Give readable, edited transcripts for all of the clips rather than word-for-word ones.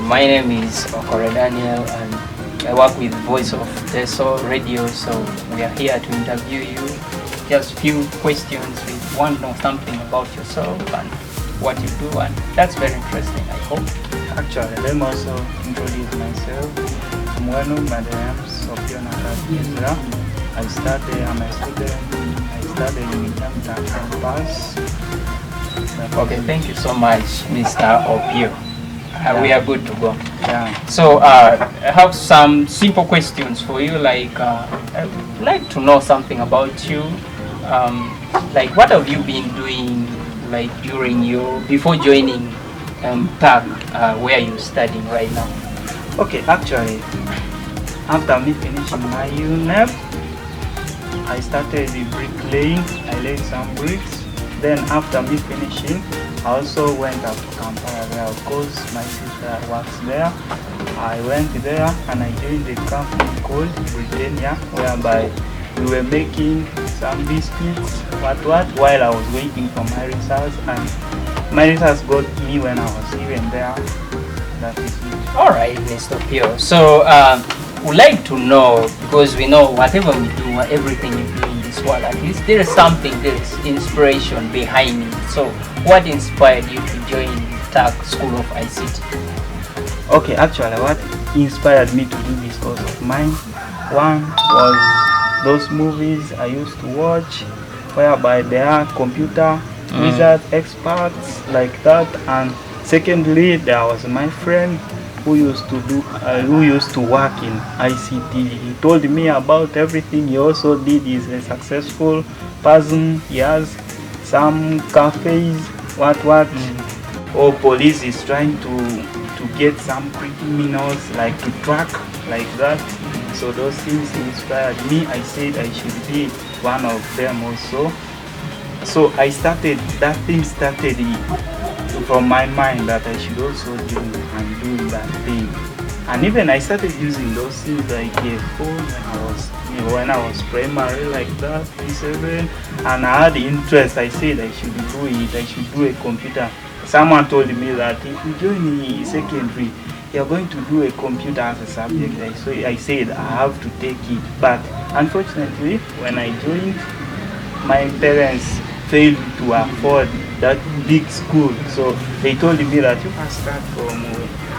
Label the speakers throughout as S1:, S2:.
S1: My name is Okore Daniel, and I work with Voice of Teso Radio. So we are here to interview you. Just few questions. We want to know something about yourself and what you do, and that's very interesting, I hope.
S2: Actually, let me also introduce myself. I'm one of my names of Israel. I'm a student. I study in the campus.
S1: Okay, thank you so much, Mr. Opio. We are good to go.
S2: Yeah.
S1: So I have some simple questions for you. I'd like to know something about you. Like, what have you been doing, like before joining TAG, where you're studying right now?
S2: Okay, actually, after me finishing my UNEP, I started the bricklaying. I laid some bricks. Then after me finishing, I also went up to Kampala there because my sister works there. I went there and I joined a company called Britannia, whereby we were making some biscuits, while I was waiting for my results, and my results got me when I was even there. That is it.
S1: All right, Mr. Pio. So we'd like to know, because we know whatever we do, everything you do in this world, at least there is something, there is inspiration behind it. So what inspired you to join TAG School of ICT?
S2: Okay, actually, what inspired me to do this course of mine, one was those movies I used to watch, whereby there are computer wizard experts like that, and secondly, there was my friend who used to work in ICT. He told me about everything he also did. He's a successful person. He has some cafes, or police is trying to get some criminals, like to track like that. So those things inspired me. I said I should be one of them also. So that thing started from my mind that I should also join and do that thing. And even I started using those things like a phone when I was primary, like that, P7, and I had interest. I said I should do it. I should do a computer. Someone told me that if you join the secondary, you're going to do a computer as a subject. So I said I have to take it. But unfortunately, when I joined, my parents failed to afford that big school. So they told me that you can start from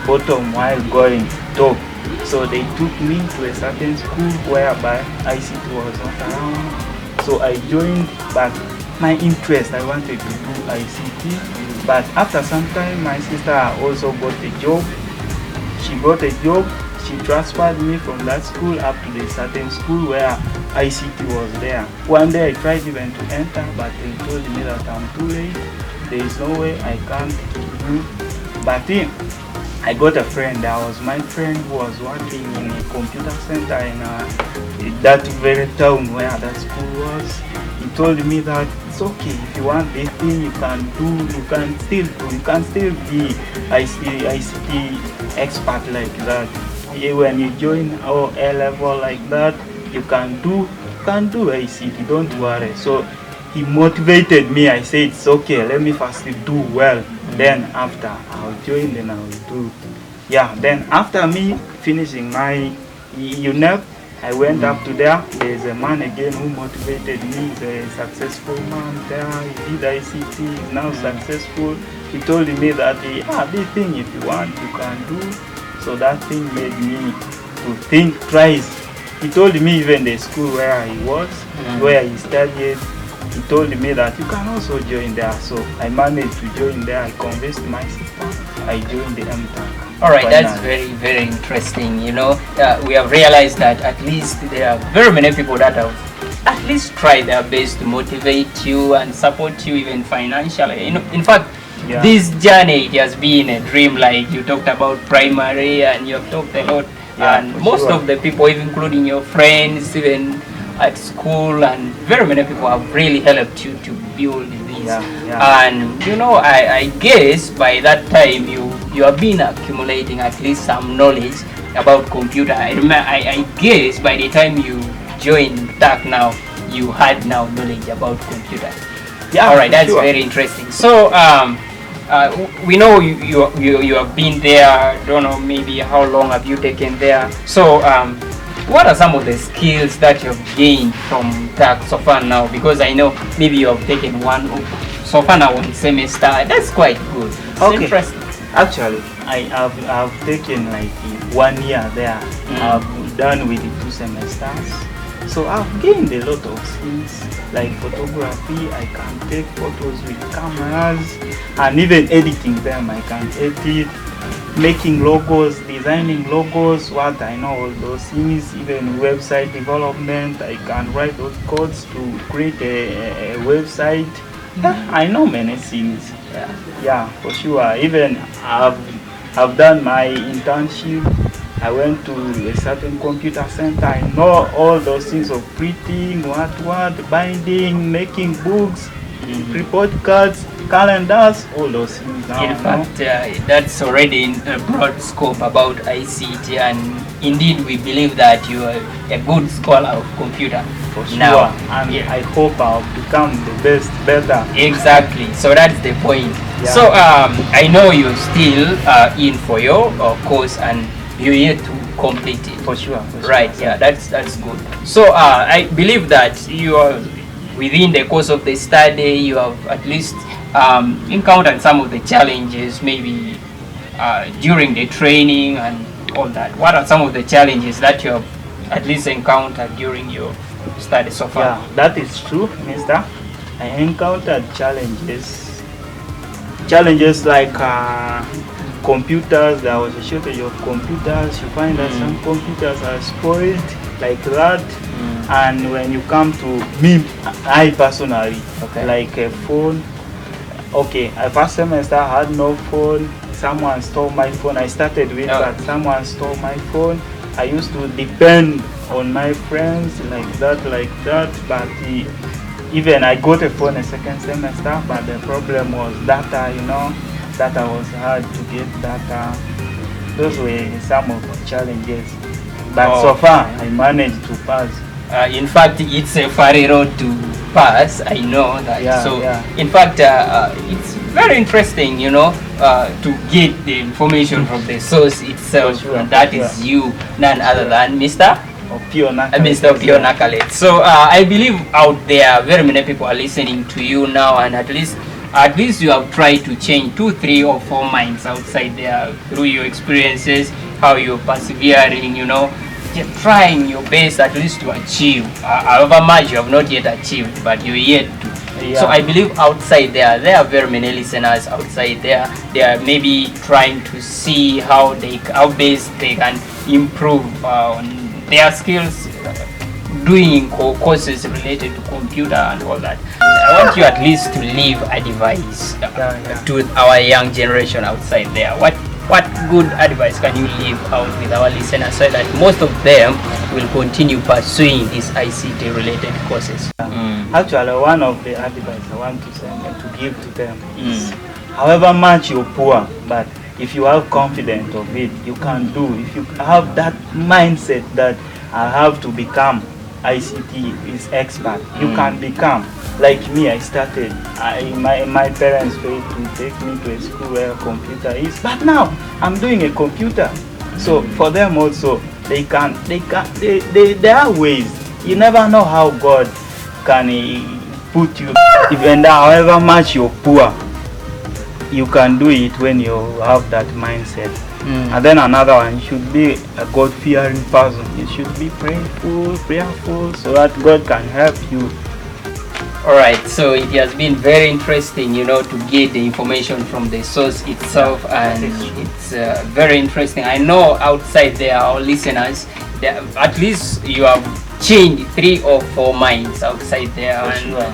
S2: bottom while going top. So they took me to a certain school whereby ICT was not around. So I joined, but my interest, I wanted to do ICT. But after some time, my sister also got a job. She got a job. She transferred me from that school up to the certain school where ICT was there. One day I tried even to enter, but they told me that I'm too late. There is no way I can't do. But then I got a friend. That was my friend who was working in a computer center in that very town where that school was. He told me that it's okay, if you want this thing, you can do, you can still be ICT expert like that. When you join our A level like that, you can do ICT, don't worry. So he motivated me. I said it's okay, let me first do well, then after I'll join, then I'll do. Yeah, then after me finishing my UNEP, I went up to there. There's a man again who motivated me. He's a successful man there. He did ICT, he's now successful. He told me that this thing, if you want, you can do. So that thing made me to think twice. He told me even the school where he was, where he studied, he told me that you can also join there. So I managed to join there. I convinced my sister. I joined the MTAG.
S1: All right, that's very, very interesting. You know, we have realized that at least there are very many people that have at least tried their best to motivate you and support you even financially. You know, in fact, this journey, it has been a dream. Like you talked about primary, and you have talked a lot, and most of the people, even including your friends, even at school, and very many people have really helped you to build this. And you know, I guess by that time you have been accumulating at least some knowledge about computer. I guess by the time you joined TAG now, you had now knowledge about computer. All right, that's very interesting. So we know you have been there. Don't know maybe how long have you taken there. So what are some of the skills that you have gained from that so far now? Because I know maybe you have taken one so far now, one semester. That's quite good. It's
S2: Okay.
S1: interesting.
S2: Actually, I've taken like 1 year there. I've done with the 2 semesters. So I've gained a lot of skills like photography. I can take photos with cameras, and even editing them. I can edit, making logos, designing logos. What I know all those things. Even website development. I can write those codes to create a website. I know many things. Yeah, for sure. Even I've done my internship. I went to a certain computer center. I know all those things of printing, binding, making books, report cards, calendars, all those things. Now,
S1: In fact, that's already in a broad scope about ICT, and indeed we believe that you are a good scholar of computer
S2: for sure.
S1: now.
S2: And
S1: Yeah.
S2: I hope I'll become the best, better.
S1: Exactly. So that's the point.
S2: Yeah.
S1: So I know you're still in for your course, and you're yet to complete it.
S2: For sure.
S1: Right. Yeah. That's good. So I believe that you are within the course of the study. You have at least encountered some of the challenges, maybe during the training and all that. What are some of the challenges that you have at least encountered during your study so far?
S2: Yeah, that is true, mister. I encountered challenges like computers. There was a shortage of computers. You find that some computers are spoiled like that. And when you come to me, I personally, like a phone. Okay, first semester I had no phone. Someone stole my phone. I started with that. Someone stole my phone. I used to depend on my friends like that. But even I got a phone a second semester. But the problem was data. Data was hard to get data. Those were some of the challenges. But so far I managed to pass.
S1: In fact, it's a fiery road to pass. I know that. In fact, it's very interesting, to get the information from the source itself. And that is you, none other than Mr. Mr. Pio Nakalet. So I believe out there, very many people are listening to you now, and at least you have tried to change 2, 3, or 4 minds outside there through your experiences, how you're persevering, just trying your best at least to achieve. However much you have not yet achieved, but you're yet to. So I believe outside there are very many listeners outside there. They are maybe trying to see how best they can improve on their skills, doing courses related to computer and all that. I want you at least to leave advice to our young generation outside there. What good advice can you leave out with our listeners so that most of them will continue pursuing these ICT related courses?
S2: Actually, one of the advice I want to give to them is, however much you're poor, but if you have confidence of it, you can do. If you have that mindset that I have to become ICT is expert, you can become. Like me, I started. My parents failed to take me to a school where a computer is, but now I'm doing a computer. So for them also, there are ways. You never know how God can put you. Even however much you're poor, you can do it when you have that mindset. And then another one, you should be a God-fearing person. You should be prayerful, so that God can help you.
S1: Alright, so it has been very interesting, to get the information from the source itself, and it's very interesting. I know outside there, our listeners, at least you have changed 3 or 4 minds outside there,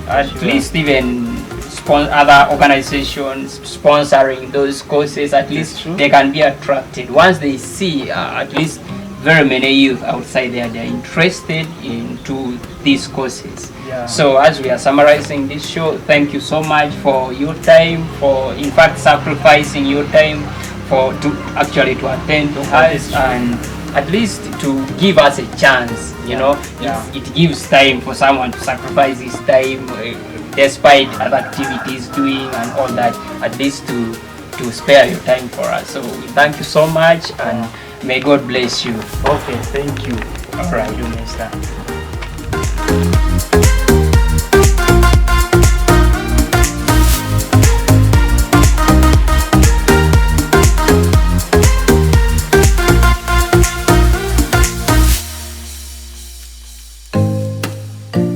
S1: at least even other organizations sponsoring those courses, at least they can be attracted once they see at least very many youth outside there, they are interested into these courses. So as we are summarizing this show, thank you so much for your time, for in fact sacrificing your time to attend to us, and at least to give us a chance. It gives time for someone to sacrifice his time, despite other activities doing and all that, at least to spare your time for us. So we thank you so much, and may God bless you.
S2: Okay, thank you.
S1: All right.
S2: See you next time.